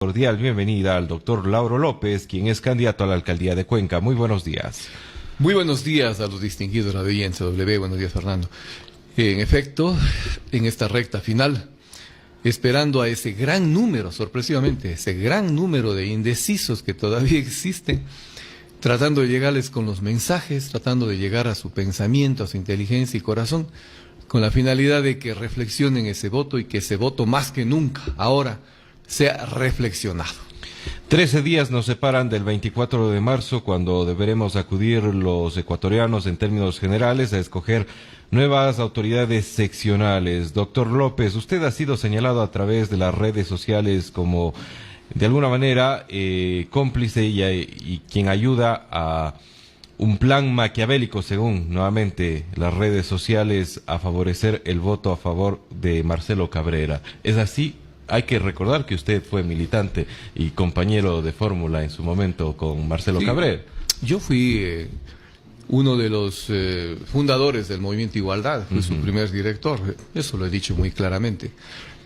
Cordial bienvenida al doctor Lauro López, quien es candidato a la alcaldía de Cuenca. Muy buenos días. Muy buenos días a los distinguidos de la audiencia CW. Buenos días, Fernando. En efecto, en esta recta final, esperando a ese gran número, sorpresivamente, ese gran número de indecisos que todavía existen, tratando de llegarles con los mensajes, tratando de llegar a su pensamiento, a su inteligencia y corazón, con la finalidad de que reflexionen ese voto y que ese voto más que nunca ahora sea reflexionado. 13 días nos separan del 24 de marzo, cuando deberemos acudir los ecuatorianos en términos generales a escoger nuevas autoridades seccionales. Doctor López, usted ha sido señalado a través de las redes sociales como, de alguna manera, cómplice y quien ayuda a un plan maquiavélico, según nuevamente las redes sociales, a favorecer el voto a favor de Marcelo Cabrera. ¿Es así? Hay que recordar que usted fue militante y compañero de fórmula en su momento con Marcelo Cabrera. Yo fui uno de los fundadores del Movimiento Igualdad, fui su primer director, eso lo he dicho muy claramente.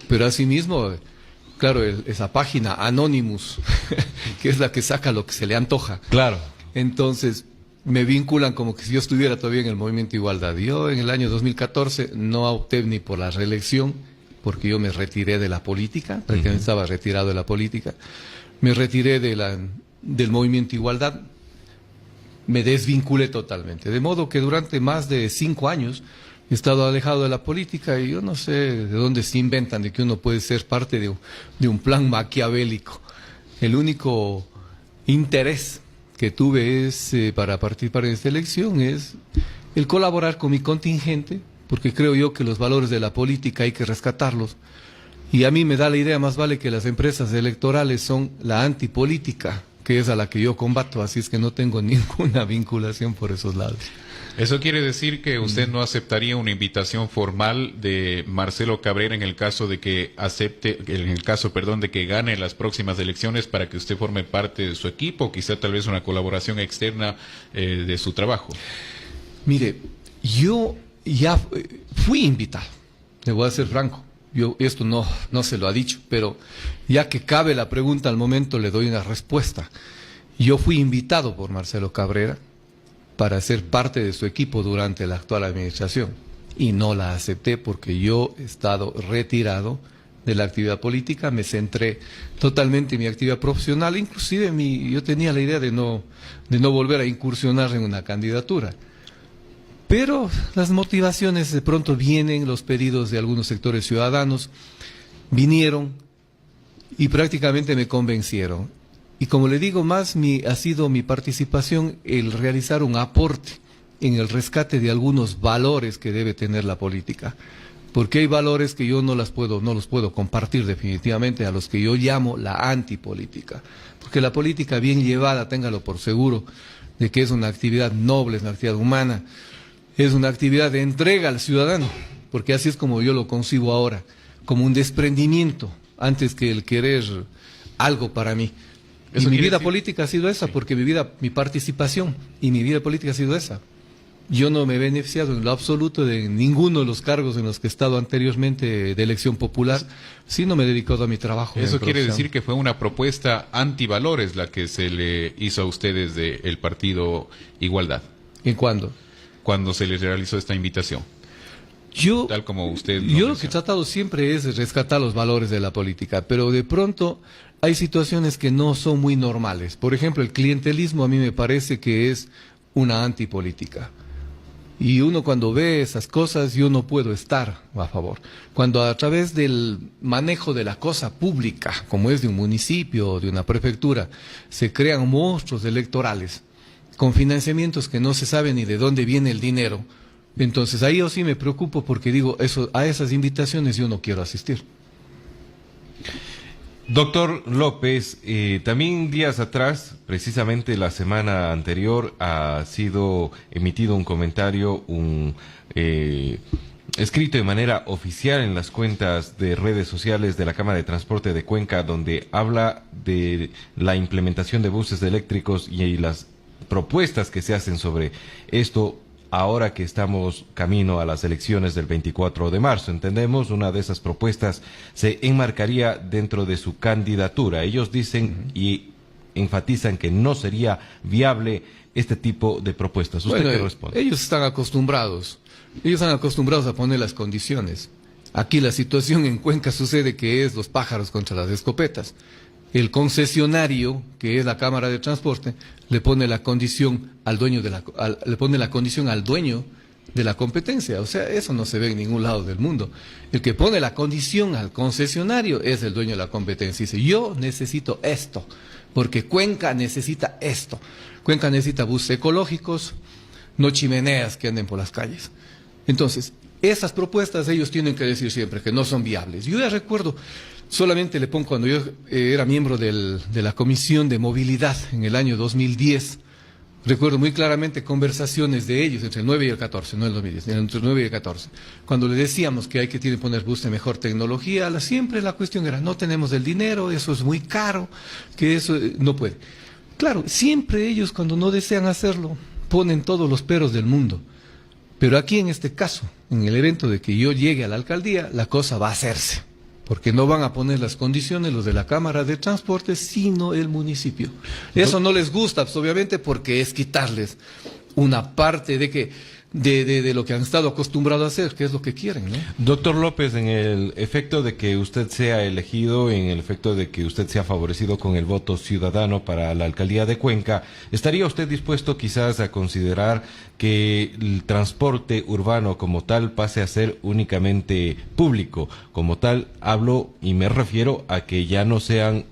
Pero asimismo, claro, esa página Anonymous, que es la que saca lo que se le antoja. Claro. Entonces, me vinculan como que si yo estuviera todavía en el Movimiento Igualdad. Yo en el año 2014 no opté ni por la reelección, porque yo me retiré de la política, prácticamente estaba retirado de la política, me retiré del Movimiento Igualdad, me desvinculé totalmente, de modo que durante más de 5 años he estado alejado de la política y yo no sé de dónde se inventan de que uno puede ser parte de un plan maquiavélico. El único interés que tuve es para participar en esta elección es el colaborar con mi contingente, porque creo yo que los valores de la política hay que rescatarlos. Y a mí me da la idea, más vale que las empresas electorales son la antipolítica, que es a la que yo combato, así es que no tengo ninguna vinculación por esos lados. ¿Eso quiere decir que usted no aceptaría una invitación formal de Marcelo Cabrera en el caso de que de que gane las próximas elecciones para que usted forme parte de su equipo, quizá tal vez una colaboración externa de su trabajo? Mire, yo ya fui invitado, le voy a ser franco, esto no se lo ha dicho, pero ya que cabe la pregunta al momento le doy una respuesta. Yo fui invitado por Marcelo Cabrera para ser parte de su equipo durante la actual administración y no la acepté porque yo he estado retirado de la actividad política, me centré totalmente en mi actividad profesional, inclusive yo tenía la idea de no volver a incursionar en una candidatura. Pero las motivaciones de pronto vienen, los pedidos de algunos sectores ciudadanos vinieron y prácticamente me convencieron. Y como le digo, ha sido mi participación el realizar un aporte en el rescate de algunos valores que debe tener la política. Porque hay valores que yo no los puedo compartir definitivamente, a los que yo llamo la antipolítica. Porque la política bien llevada, téngalo por seguro, de que es una actividad noble, es una actividad humana, es una actividad de entrega al ciudadano, porque así es como yo lo concibo ahora, como un desprendimiento antes que el querer algo para mí. Y mi vida política ha sido esa, porque mi participación y mi vida política ha sido esa. Yo no me he beneficiado en lo absoluto de ninguno de los cargos en los que he estado anteriormente de elección popular, sino me he dedicado a mi trabajo. Eso quiere decir que fue una propuesta antivalores la que se le hizo a ustedes del Partido Igualdad. ¿En cuándo? Cuando se les realizó esta invitación. Tal como usted yo lo que he tratado siempre es rescatar los valores de la política, pero de pronto hay situaciones que no son muy normales. Por ejemplo, el clientelismo a mí me parece que es una antipolítica. Y uno cuando ve esas cosas, yo no puedo estar a favor. Cuando a través del manejo de la cosa pública, como es de un municipio o de una prefectura, se crean monstruos electorales con financiamientos que no se sabe ni de dónde viene el dinero, entonces ahí yo sí me preocupo porque digo, a esas invitaciones yo no quiero asistir. Doctor López, también días atrás, precisamente la semana anterior, ha sido emitido un comentario, escrito de manera oficial en las cuentas de redes sociales de la Cámara de Transporte de Cuenca, donde habla de la implementación de buses eléctricos y las propuestas que se hacen sobre esto ahora que estamos camino a las elecciones del 24 de marzo. Entendemos, una de esas propuestas se enmarcaría dentro de su candidatura. Ellos dicen y enfatizan que no sería viable este tipo de propuestas. ¿Usted qué responde? Ellos están acostumbrados a poner las condiciones. Aquí la situación en Cuenca sucede que es los pájaros contra las escopetas. El concesionario, que es la Cámara de Transporte, le pone la condición al dueño de la competencia. O sea, eso no se ve en ningún lado del mundo. El que pone la condición al concesionario es el dueño de la competencia. Dice, yo necesito esto, porque Cuenca necesita esto. Cuenca necesita buses ecológicos, no chimeneas que anden por las calles. Entonces, esas propuestas ellos tienen que decir siempre que no son viables. Yo ya recuerdo, solamente le pongo cuando yo era miembro de la Comisión de Movilidad en el año 2010, recuerdo muy claramente conversaciones de ellos entre el 9 y el 14, no el 2010, entre el 9 y el 14, cuando le decíamos que hay que poner bus de mejor tecnología, siempre la cuestión era, no tenemos el dinero, eso es muy caro, que eso no puede. Claro, siempre ellos cuando no desean hacerlo, ponen todos los peros del mundo. Pero aquí en este caso, en el evento de que yo llegue a la alcaldía, la cosa va a hacerse. Porque no van a poner las condiciones los de la Cámara de Transporte, sino el municipio. Eso no les gusta, pues, obviamente, porque es quitarles una parte de lo que han estado acostumbrados a hacer, que es lo que quieren, ¿no? Doctor López, en el efecto de que usted sea elegido, en el efecto de que usted sea favorecido con el voto ciudadano para la alcaldía de Cuenca, ¿estaría usted dispuesto quizás a considerar que el transporte urbano como tal pase a ser únicamente público? Como tal, hablo y me refiero a que ya no sean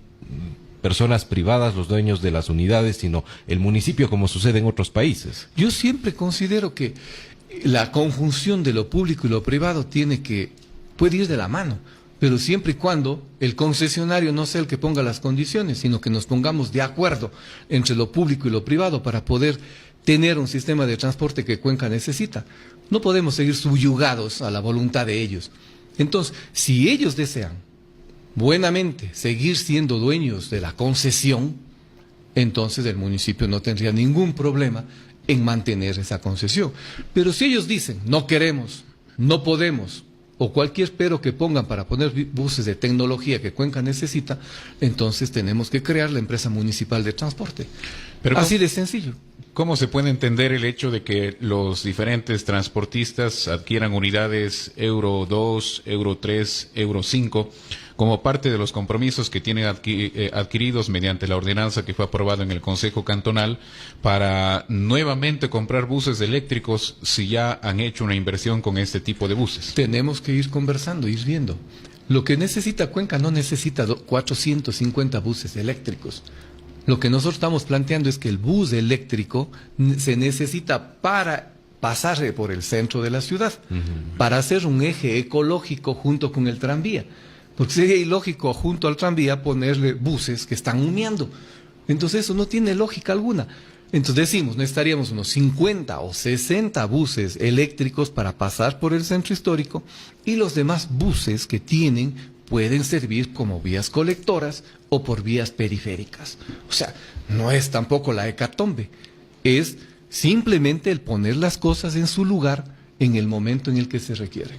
personas privadas los dueños de las unidades, sino el municipio, como sucede en otros países. Yo siempre considero que la conjunción de lo público y lo privado puede ir de la mano, pero siempre y cuando el concesionario no sea el que ponga las condiciones, sino que nos pongamos de acuerdo entre lo público y lo privado para poder tener un sistema de transporte que Cuenca necesita. No podemos seguir subyugados a la voluntad de ellos. Entonces, si ellos desean buenamente seguir siendo dueños de la concesión, entonces el municipio no tendría ningún problema en mantener esa concesión. Pero si ellos dicen, no queremos, no podemos, o cualquier pero que pongan para poner buses de tecnología que Cuenca necesita, entonces tenemos que crear la empresa municipal de transporte. Pero así de sencillo. ¿Cómo se puede entender el hecho de que los diferentes transportistas adquieran unidades Euro 2, Euro 3, Euro 5 como parte de los compromisos que tienen adquiridos mediante la ordenanza que fue aprobada en el Consejo Cantonal para nuevamente comprar buses eléctricos si ya han hecho una inversión con este tipo de buses? Tenemos que ir conversando, ir viendo. Lo que necesita Cuenca no necesita 450 buses eléctricos. Lo que nosotros estamos planteando es que el bus eléctrico se necesita para pasar por el centro de la ciudad, para hacer un eje ecológico junto con el tranvía. Porque sería ilógico junto al tranvía ponerle buses que están humeando. Entonces eso no tiene lógica alguna. Entonces decimos, necesitaríamos unos 50 o 60 buses eléctricos para pasar por el centro histórico y los demás buses que tienen pueden servir como vías colectoras o por vías periféricas. O sea, no es tampoco la hecatombe, es simplemente el poner las cosas en su lugar en el momento en el que se requiere.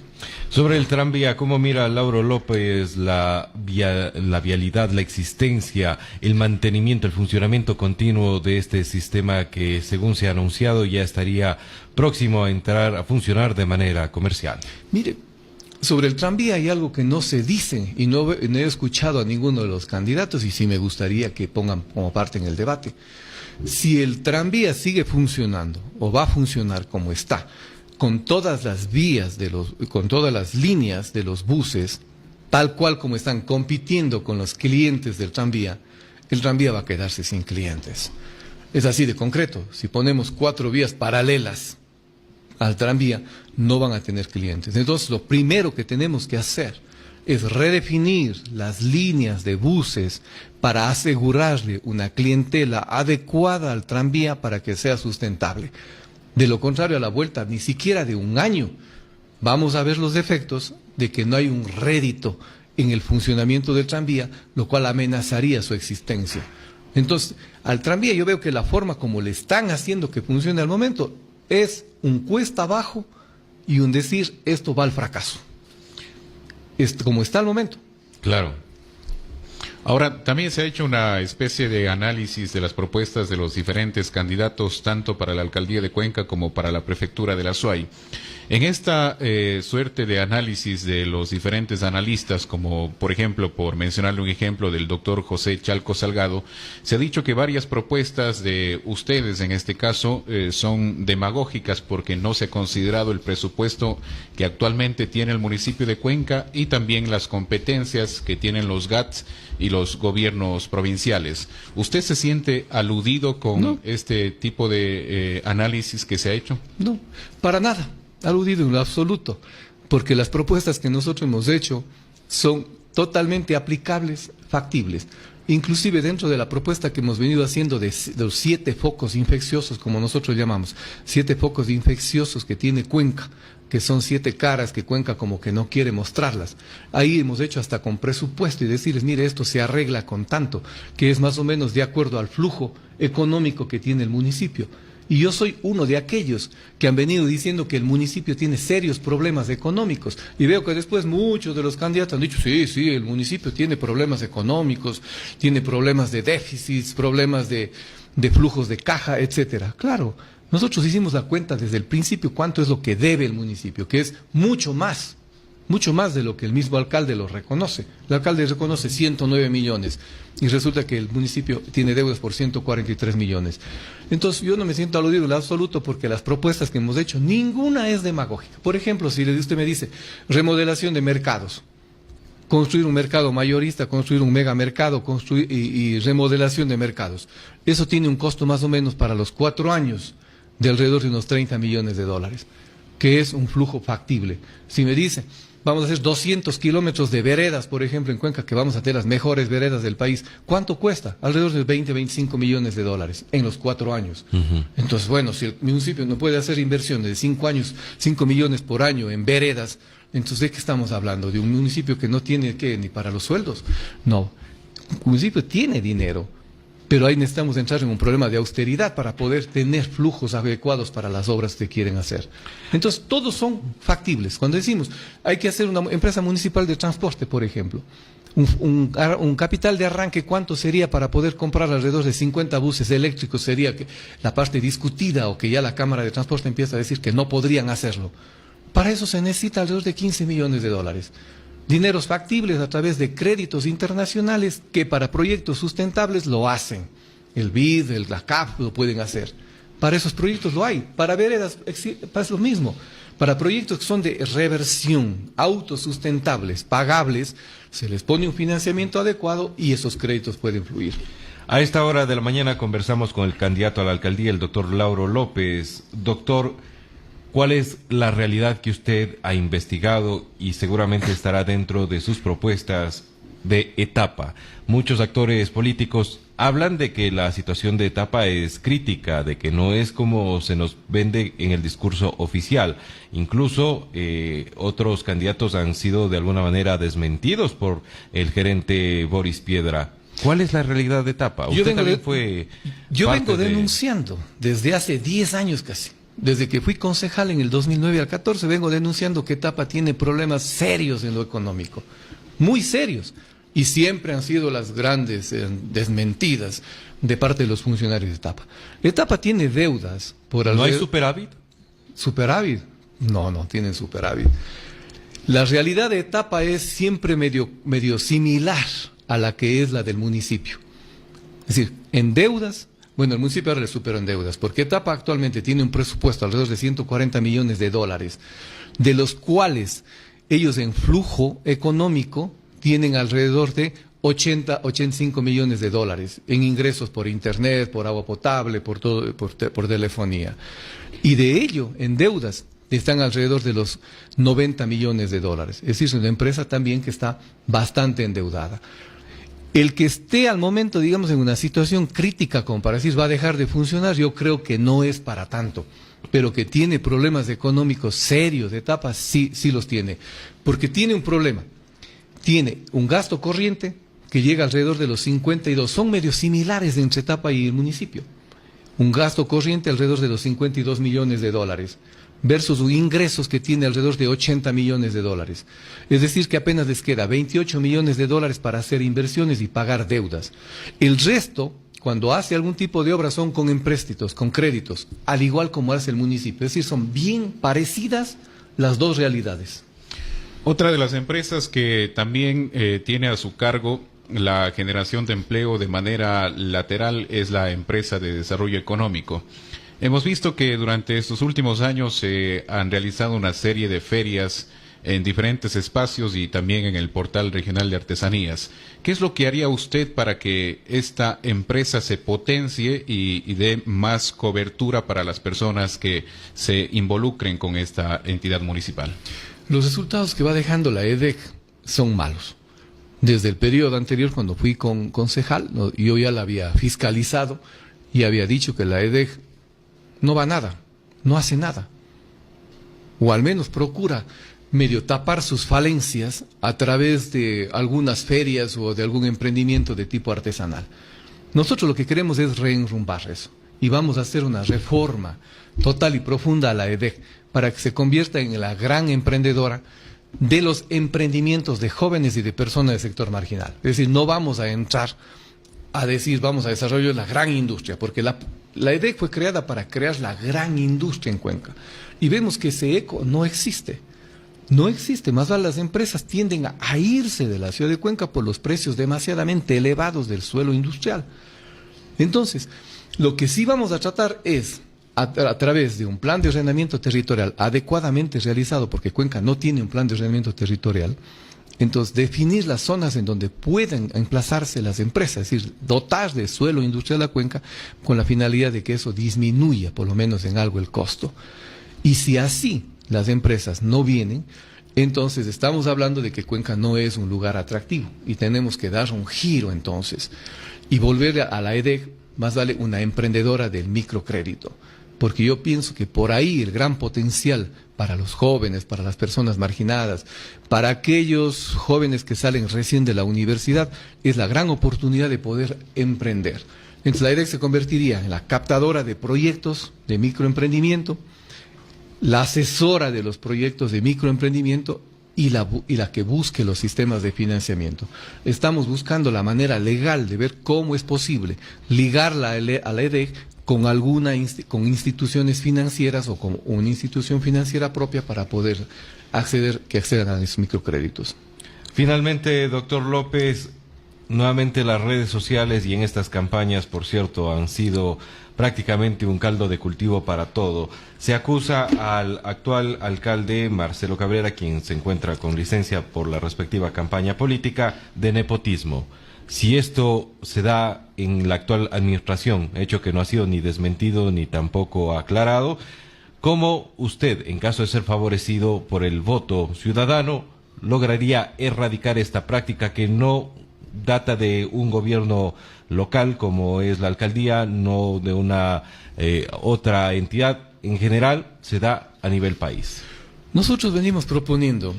Sobre el tranvía, ¿cómo mira Lauro López la vialidad, la existencia, el mantenimiento, el funcionamiento continuo de este sistema que, según se ha anunciado, ya estaría próximo a entrar a funcionar de manera comercial? Mire, sobre el tranvía hay algo que no se dice y no he escuchado a ninguno de los candidatos y sí me gustaría que pongan como parte en el debate. Si el tranvía sigue funcionando o va a funcionar como está, con todas las vías con todas las líneas de los buses, tal cual como están compitiendo con los clientes del tranvía, el tranvía va a quedarse sin clientes. Es así de concreto. Si ponemos 4 vías paralelas al tranvía, no van a tener clientes. Entonces, lo primero que tenemos que hacer es redefinir las líneas de buses para asegurarle una clientela adecuada al tranvía para que sea sustentable. De lo contrario, a la vuelta, ni siquiera de un año, vamos a ver los efectos de que no hay un rédito en el funcionamiento del tranvía, lo cual amenazaría su existencia. Entonces, al tranvía yo veo que la forma como le están haciendo que funcione al momento es un cuesta abajo y un decir, esto va al fracaso. Como está el momento. Claro. Ahora, también se ha hecho una especie de análisis de las propuestas de los diferentes candidatos, tanto para la alcaldía de Cuenca como para la prefectura de la SUAY. En esta suerte de análisis de los diferentes analistas, como por ejemplo, por mencionarle un ejemplo del doctor José Chalco Salgado, se ha dicho que varias propuestas de ustedes, en este caso, son demagógicas porque no se ha considerado el presupuesto que actualmente tiene el municipio de Cuenca y también las competencias que tienen los GATS y los gobiernos provinciales. ¿Usted se siente aludido con este tipo de análisis que se ha hecho? No, para nada. Aludido en lo absoluto, porque las propuestas que nosotros hemos hecho son totalmente aplicables, factibles. Inclusive dentro de la propuesta que hemos venido haciendo de los 7 focos infecciosos, como nosotros llamamos, 7 focos infecciosos que tiene Cuenca, que son 7 caras que Cuenca como que no quiere mostrarlas. Ahí hemos hecho hasta con presupuesto y decirles, mire, esto se arregla con tanto, que es más o menos de acuerdo al flujo económico que tiene el municipio. Y yo soy uno de aquellos que han venido diciendo que el municipio tiene serios problemas económicos. Y veo que después muchos de los candidatos han dicho, sí, el municipio tiene problemas económicos, tiene problemas de déficits, problemas de flujos de caja, etcétera. Claro, nosotros hicimos la cuenta desde el principio cuánto es lo que debe el municipio, que es mucho más de lo que el mismo alcalde lo reconoce. El alcalde reconoce 109 millones y resulta que el municipio tiene deudas por 143 millones. Entonces yo no me siento aludido en absoluto porque las propuestas que hemos hecho, ninguna es demagógica. Por ejemplo, si usted me dice remodelación de mercados, construir un mercado mayorista, construir un megamercado, construir y remodelación de mercados, eso tiene un costo más o menos para los 4 años de alrededor de unos 30 millones de dólares, que es un flujo factible. Si me dice, vamos a hacer 200 kilómetros de veredas, por ejemplo, en Cuenca, que vamos a tener las mejores veredas del país, ¿cuánto cuesta? Alrededor de 25 millones de dólares en los 4 años. Entonces, bueno, si el municipio no puede hacer inversiones de 5 años, 5 millones por año en veredas, entonces, ¿de qué estamos hablando? ¿De un municipio que no tiene ni para los sueldos? No, el municipio tiene dinero, pero ahí necesitamos entrar en un problema de austeridad para poder tener flujos adecuados para las obras que quieren hacer. Entonces, todos son factibles. Cuando decimos, hay que hacer una empresa municipal de transporte, por ejemplo, un capital de arranque, ¿cuánto sería para poder comprar alrededor de 50 buses eléctricos? Sería que la parte discutida o que ya la Cámara de Transporte empieza a decir que no podrían hacerlo. Para eso se necesita alrededor de 15 millones de dólares. Dineros factibles a través de créditos internacionales que para proyectos sustentables lo hacen. El BID, la CAF lo pueden hacer. Para esos proyectos lo hay. Para veredas pasa lo mismo. Para proyectos que son de reversión, autosustentables, pagables, se les pone un financiamiento adecuado y esos créditos pueden fluir. A esta hora de la mañana conversamos con el candidato a la alcaldía, el doctor Lauro López. Doctor, ¿cuál es la realidad que usted ha investigado y seguramente estará dentro de sus propuestas de etapa? Muchos actores políticos hablan de que la situación de etapa es crítica, de que no es como se nos vende en el discurso oficial. Incluso otros candidatos han sido de alguna manera desmentidos por el gerente Boris Piedra. ¿Cuál es la realidad de etapa? Yo vengo denunciando desde hace 10 años casi. Desde que fui concejal en el 2009 al 14, vengo denunciando que Etapa tiene problemas serios en lo económico, muy serios, y siempre han sido las grandes desmentidas de parte de los funcionarios de Etapa. Etapa tiene deudas por alrededor... ¿No hay superávit? ¿Superávit? No tienen superávit. La realidad de Etapa es siempre medio similar a la que es la del municipio. Es decir, en deudas... Bueno, el municipio ahora le superó en deudas, porque Etapa actualmente tiene un presupuesto alrededor de 140 millones de dólares, de los cuales ellos en flujo económico tienen alrededor de 85 millones de dólares en ingresos por internet, por agua potable, por telefonía. Y de ello, en deudas, están alrededor de los 90 millones de dólares. Es decir, es una empresa también que está bastante endeudada. El que esté al momento, digamos, en una situación crítica como para decir va a dejar de funcionar, yo creo que no es para tanto, pero que tiene problemas económicos serios de Etapa, sí los tiene, porque tiene un problema, tiene un gasto corriente que llega alrededor de los 52, son medio similares entre Etapa y el municipio. un gasto corriente alrededor de los 52 millones de dólares, versus ingresos que tiene alrededor de 80 millones de dólares. Es decir, que apenas les queda 28 millones de dólares para hacer inversiones y pagar deudas. El resto, cuando hace algún tipo de obra, son con empréstitos, con créditos, al igual como hace el municipio. Es decir, son bien parecidas las dos realidades. Otra de las empresas que también tiene a su cargo la generación de empleo de manera lateral es la empresa de desarrollo económico. Hemos visto que durante estos últimos años se han realizado una serie de ferias en diferentes espacios y también en el portal regional de artesanías. ¿Qué es lo que haría usted para que esta empresa se potencie y dé más cobertura para las personas que se involucren con esta entidad municipal? Los resultados que va dejando la EDEC son malos. Desde el periodo anterior, cuando fui concejal, yo ya la había fiscalizado y había dicho que la EDEC no va a nada, no hace nada. O al menos procura medio tapar sus falencias a través de algunas ferias o de algún emprendimiento de tipo artesanal. Nosotros lo que queremos es reenrumbar eso y vamos a hacer una reforma total y profunda a la EDEC para que se convierta en la gran emprendedora de los emprendimientos de jóvenes y de personas del sector marginal. Es decir, no vamos a entrar a decir vamos a desarrollar la gran industria, porque la EDEC fue creada para crear la gran industria en Cuenca. Y vemos que ese eco no existe. No existe, más bien las empresas tienden a irse de la ciudad de Cuenca por los precios demasiadamente elevados del suelo industrial. Entonces, lo que sí vamos a tratar es, a través de un plan de ordenamiento territorial adecuadamente realizado, porque Cuenca no tiene un plan de ordenamiento territorial, entonces definir las zonas en donde pueden emplazarse las empresas, es decir, dotar de suelo industrial a Cuenca con la finalidad de que eso disminuya por lo menos en algo el costo. Y si así las empresas no vienen, entonces estamos hablando de que Cuenca no es un lugar atractivo y tenemos que dar un giro entonces y volver a la EDEC más vale una emprendedora del microcrédito, porque yo pienso que por ahí el gran potencial para los jóvenes, para las personas marginadas, para aquellos jóvenes que salen recién de la universidad, es la gran oportunidad de poder emprender. Entonces la EDEC se convertiría en la captadora de proyectos de microemprendimiento, la asesora de los proyectos de microemprendimiento y la que busque los sistemas de financiamiento. Estamos buscando la manera legal de ver cómo es posible ligarla a la EDEC con con instituciones financieras o con una institución financiera propia para poder que accedan a esos microcréditos. Finalmente, doctor López, nuevamente las redes sociales y en estas campañas, por cierto, han sido prácticamente un caldo de cultivo para todo. Se acusa al actual alcalde Marcelo Cabrera, quien se encuentra con licencia por la respectiva campaña política, de nepotismo. Si esto se da en la actual administración, hecho que no ha sido ni desmentido ni tampoco aclarado, ¿cómo usted, en caso de ser favorecido por el voto ciudadano, lograría erradicar esta práctica que no data de un gobierno local como es la alcaldía, no de una otra entidad, en general se da a nivel país? Nosotros venimos proponiendo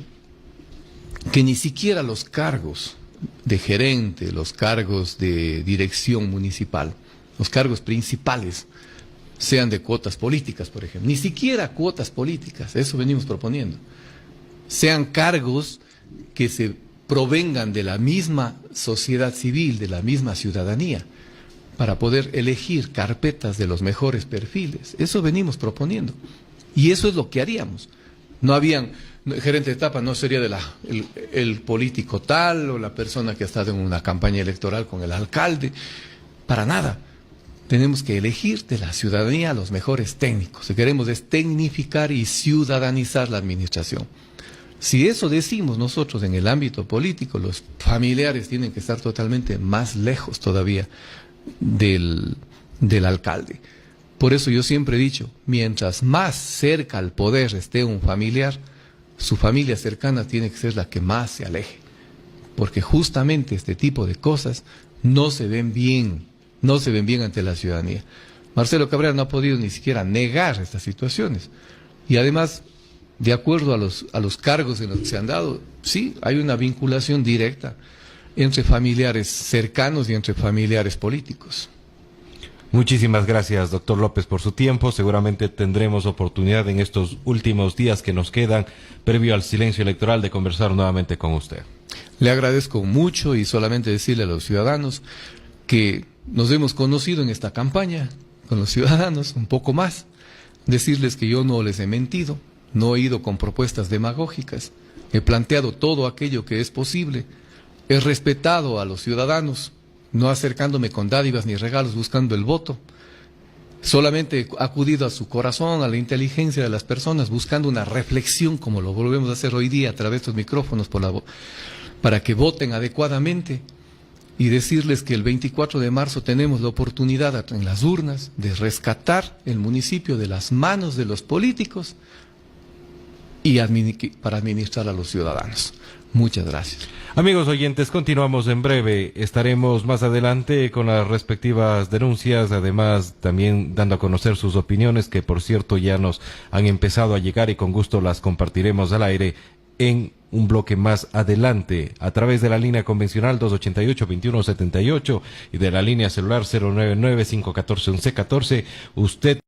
que ni siquiera los cargos de gerente, los cargos de dirección municipal, los cargos principales, sean de cuotas políticas, por ejemplo. Ni siquiera cuotas políticas, eso venimos proponiendo. Sean cargos que se provengan de la misma sociedad civil, de la misma ciudadanía, para poder elegir carpetas de los mejores perfiles. Eso venimos proponiendo. Y eso es lo que haríamos. El gerente de etapa no sería el político tal o la persona que ha estado en una campaña electoral con el alcalde. Para nada. Tenemos que elegir de la ciudadanía a los mejores técnicos. Lo que queremos es tecnificar y ciudadanizar la administración. Si eso decimos nosotros en el ámbito político, los familiares tienen que estar totalmente más lejos todavía del alcalde. Por eso yo siempre he dicho, mientras más cerca al poder esté un familiar, su familia cercana tiene que ser la que más se aleje. Porque justamente este tipo de cosas no se ven bien ante la ciudadanía. Marcelo Cabrera no ha podido ni siquiera negar estas situaciones. Y además, de acuerdo a los cargos en los que se han dado, sí, hay una vinculación directa entre familiares cercanos y entre familiares políticos. Muchísimas gracias, doctor López, por su tiempo. Seguramente tendremos oportunidad en estos últimos días que nos quedan, previo al silencio electoral, de conversar nuevamente con usted. Le agradezco mucho y solamente decirle a los ciudadanos que nos hemos conocido en esta campaña, con los ciudadanos, un poco más. Decirles que yo no les he mentido, no he ido con propuestas demagógicas, he planteado todo aquello que es posible, he respetado a los ciudadanos, no acercándome con dádivas ni regalos buscando el voto. Solamente he acudido a su corazón, a la inteligencia de las personas, buscando una reflexión, como lo volvemos a hacer hoy día a través de estos micrófonos, para que voten adecuadamente, y decirles que el 24 de marzo tenemos la oportunidad en las urnas de rescatar el municipio de las manos de los políticos y para administrar a los ciudadanos. Muchas gracias. Amigos oyentes, continuamos en breve. Estaremos más adelante con las respectivas denuncias, además también dando a conocer sus opiniones, que por cierto ya nos han empezado a llegar y con gusto las compartiremos al aire en un bloque más adelante, a través de la línea convencional 288-2178 y de la línea celular 099-514-1114. Usted